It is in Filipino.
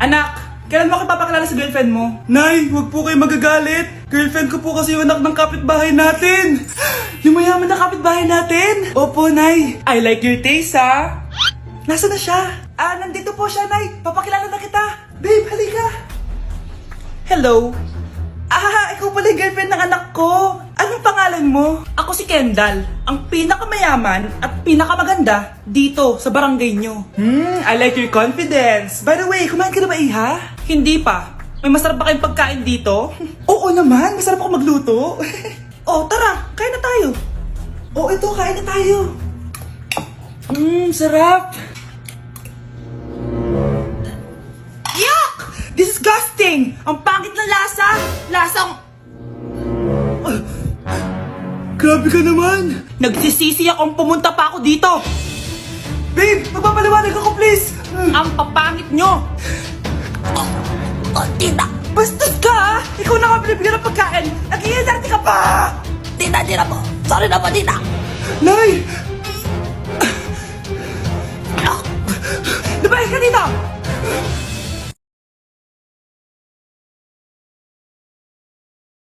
Anak, kailan mo ako papakilala sa girlfriend mo? Nay, huwag po kayo magagalit. Girlfriend ko po kasi yung anak ng kapitbahay natin. Yung mayaman na kapitbahay natin. Opo, Nay. I like your taste, ha? Nasaan na siya? Nandito po siya, Nay. Papakilala na kita. Babe, halika. Hello. Ikaw pala yung girlfriend ng anak ko. Anong pangalan mo? Ako si Kendall, ang pinakamayaman at pinakamaganda dito sa barangay nyo. I like your confidence. By the way, kumain ka na ba, Iha? Hindi pa. May masarap ba kayong pagkain dito? Oo naman, masarap ako magluto. Tara, kain na tayo. Ito, kain na tayo. Sarap. Yuck! Disgusting! Ang pangit na lasa! Lasang... Grabe ka naman! Nagsisisi akong pumunta pa ako dito! Babe! Magpapaliwanag ako, please! Ang papangit nyo! Tita! Bastos ka, ha? Ikaw na nga binibigyan ng pagkain! Nag-iinarte ka pa! Tita po! Sorry na po, tita! Nay! Lumayas ka dito!